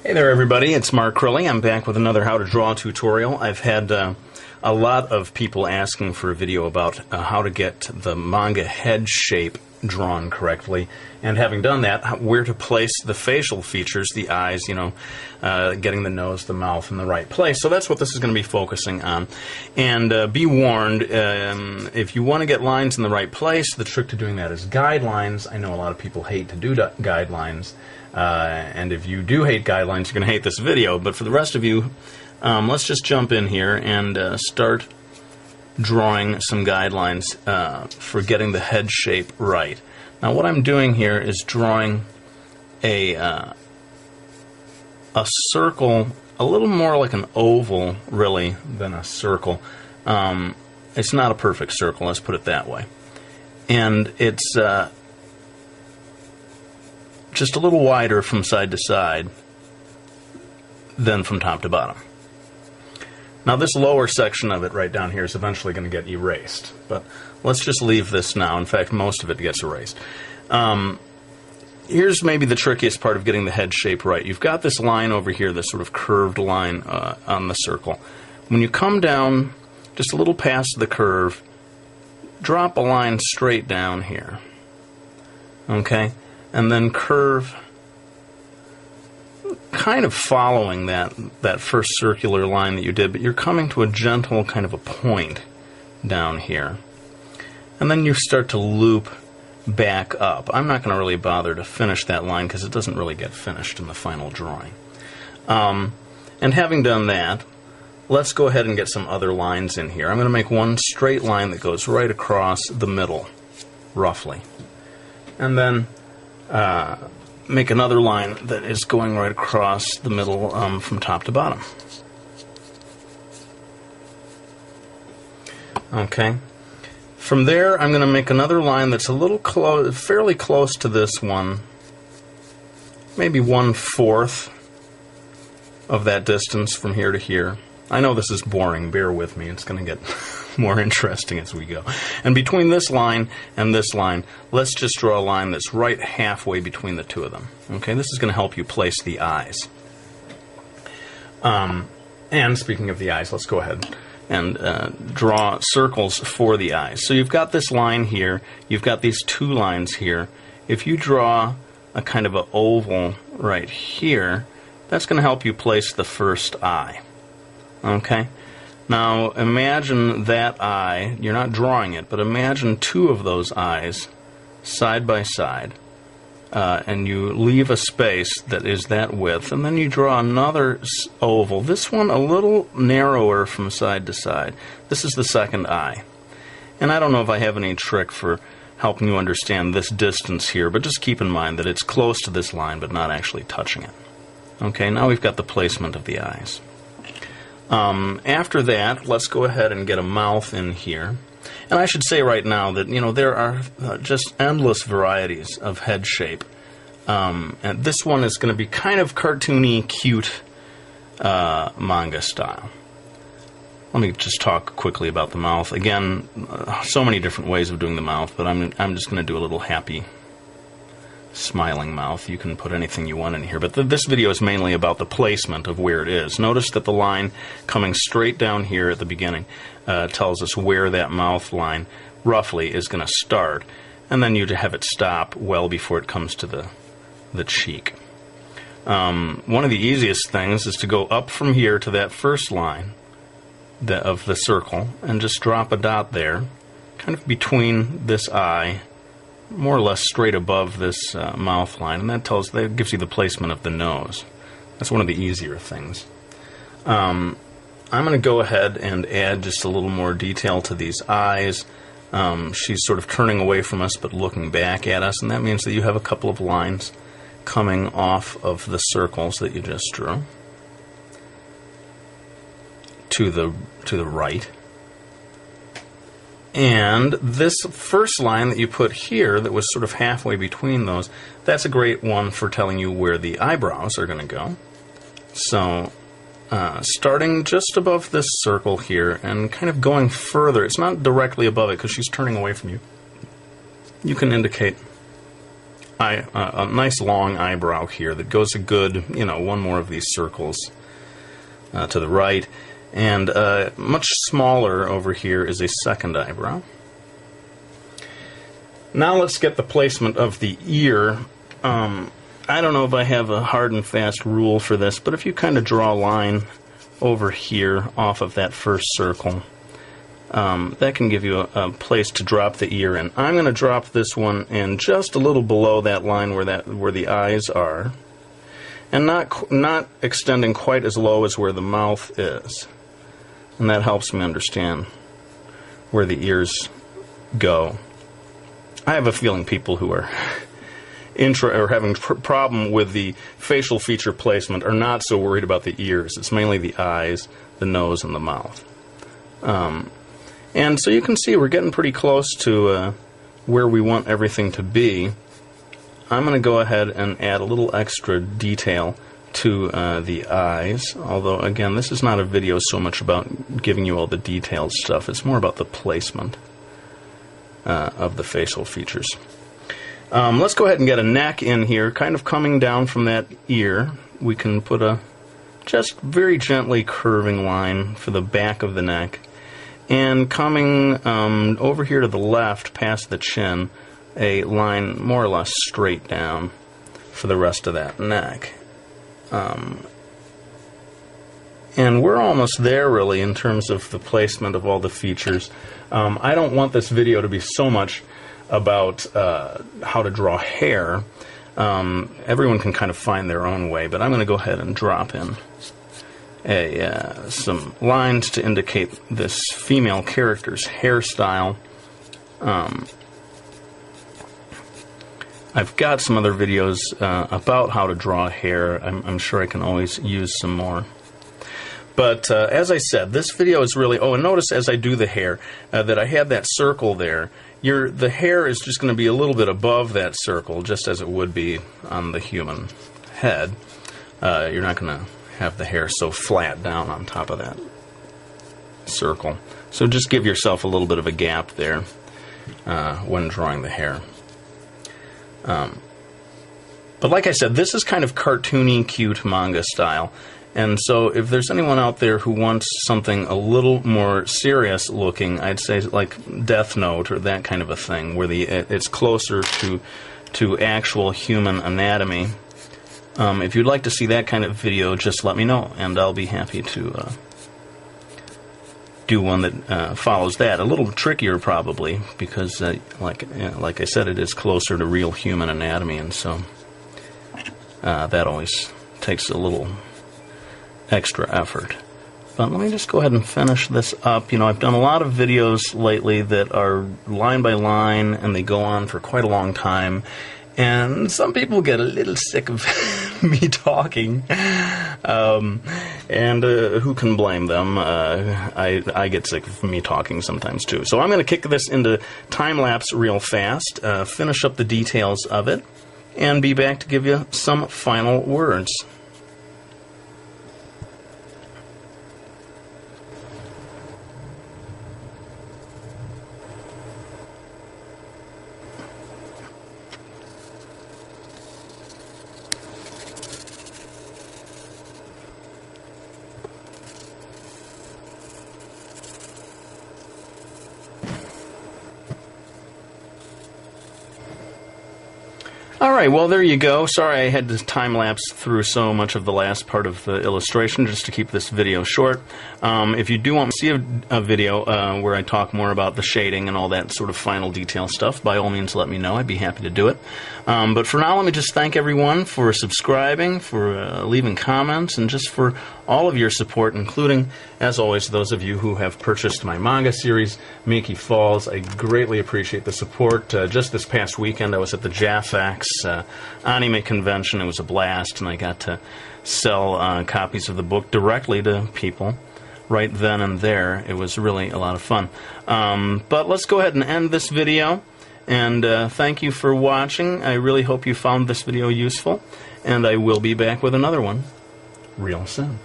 Hey there everybody, it's Mark Crilley. I'm back with another how to draw tutorial. I've had a lot of people asking for a video about how to get the manga head shape drawn correctly, and having done that, where to place the facial features, the eyes, getting the nose, the mouth in the right place. So that's what this is going to be focusing on. And be warned, if you want to get lines in the right place, the trick to doing that is guidelines. I know a lot of people hate to do guidelines. And if you do hate guidelines, you're going to hate this video. But for the rest of you, let's just jump in here and start drawing some guidelines for getting the head shape right. Now what I'm doing here is drawing a circle, a little more like an oval, really, than a circle. It's not a perfect circle, let's put it that way. And it's just a little wider from side to side than from top to bottom. Now this lower section of it right down here is eventually going to get erased, but let's just leave this now. In fact, most of it gets erased. Here's maybe the trickiest part of getting the head shape right. You've got this line over here, this sort of curved line on the circle. When you come down just a little past the curve, drop a line straight down here. Okay? And then curve, kind of following that first circular line that you did, but you're coming to a gentle kind of a point down here. And then you start to loop back up. I'm not going to really bother to finish that line because it doesn't really get finished in the final drawing. And having done that, let's go ahead and get some other lines in here. I'm going to make one straight line that goes right across the middle, roughly. And then make another line that is going right across the middle from top to bottom. Okay. From there, I'm going to make another line that's a little fairly close to this one, maybe 1/4 of that distance from here to here. I know this is boring, bear with me, it's going to get more interesting as we go. And between this line and this line, let's just draw a line that's right halfway between the two of them. Okay, this is going to help you place the eyes. And speaking of the eyes, let's go ahead and draw circles for the eyes. So you've got this line here, you've got these two lines here. If you draw a kind of an oval right here, that's going to help you place the first eye. Okay? Now imagine that eye, you're not drawing it, but imagine two of those eyes side by side, and you leave a space that is that width, and then you draw another oval, this one a little narrower from side to side. This is the second eye. And I don't know if I have any trick for helping you understand this distance here, but just keep in mind that it's close to this line but not actually touching it. Okay, now we've got the placement of the eyes. After that, let's go ahead and get a mouth in here. And I should say right now that, there are just endless varieties of head shape. And this one is going to be kind of cartoony, cute manga style. Let me just talk quickly about the mouth. Again, so many different ways of doing the mouth, but I'm just going to do a little happy smiling mouth. You can put anything you want in here, but this video is mainly about the placement of where it is. Notice that the line coming straight down here at the beginning tells us where that mouth line roughly is going to start, and then you have it stop well before it comes to the cheek. One of the easiest things is to go up from here to that first line of the circle and just drop a dot there, kind of between this eye, more or less straight above this mouth line, and that gives you the placement of the nose. That's one of the easier things. I'm going to go ahead and add just a little more detail to these eyes. She's sort of turning away from us but looking back at us, and that means that you have a couple of lines coming off of the circles that you just drew to the right. And this first line that you put here that was sort of halfway between those, that's a great one for telling you where the eyebrows are going to go. So starting just above this circle here and kind of going further, it's not directly above it because she's turning away from you. You can indicate a nice long eyebrow here that goes a good, one more of these circles to the right. And much smaller over here is a second eyebrow. Now let's get the placement of the ear. I don't know if I have a hard and fast rule for this, but if you kind of draw a line over here off of that first circle, that can give you a place to drop the ear in. I'm going to drop this one in just a little below that line where the eyes are, and not extending quite as low as where the mouth is. And that helps me understand where the ears go. I have a feeling people who are having problem with the facial feature placement are not so worried about the ears. It's mainly the eyes, the nose, and the mouth. And so you can see we're getting pretty close to where we want everything to be. I'm going to go ahead and add a little extra detail to the eyes, although again this is not a video so much about giving you all the detailed stuff. It's more about the placement of the facial features. Let's go ahead and get a neck in here, kind of coming down from that ear. We can put a just very gently curving line for the back of the neck, and coming over here to the left past the chin, a line more or less straight down for the rest of that neck. And we're almost there really in terms of the placement of all the features. I don't want this video to be so much about how to draw hair. Everyone can kind of find their own way, but I'm going to go ahead and drop in some lines to indicate this female character's hairstyle. I've got some other videos about how to draw hair. I'm sure I can always use some more. But as I said, this video is really... Oh, and notice as I do the hair that I had that circle there. The hair is just going to be a little bit above that circle, just as it would be on the human head. You're not going to have the hair so flat down on top of that circle. So just give yourself a little bit of a gap there when drawing the hair. But like I said, this is kind of cartoony, cute manga style. And so if there's anyone out there who wants something a little more serious looking, I'd say like Death Note or that kind of a thing, where it's closer to actual human anatomy. If you'd like to see that kind of video, just let me know, and I'll be happy to do one that follows that. A little trickier probably, because like I said, it is closer to real human anatomy, and so that always takes a little extra effort. But let me just go ahead and finish this up. I've done a lot of videos lately that are line by line, and they go on for quite a long time. And some people get a little sick of me talking, and who can blame them? I get sick of me talking sometimes too. So I'm going to kick this into time-lapse real fast, finish up the details of it, and be back to give you some final words. Alright, well there you go. Sorry I had to time-lapse through so much of the last part of the illustration just to keep this video short. If you do want to see a video where I talk more about the shading and all that sort of final detail stuff, by all means let me know. I'd be happy to do it. But for now, let me just thank everyone for subscribing, for leaving comments, and just for all of your support, including, as always, those of you who have purchased my manga series, Miki Falls. I greatly appreciate the support. Just this past weekend, I was at the JAFAX anime convention. It was a blast, and I got to sell copies of the book directly to people right then and there. It was really a lot of fun. But let's go ahead and end this video, and thank you for watching. I really hope you found this video useful, and I will be back with another one real soon.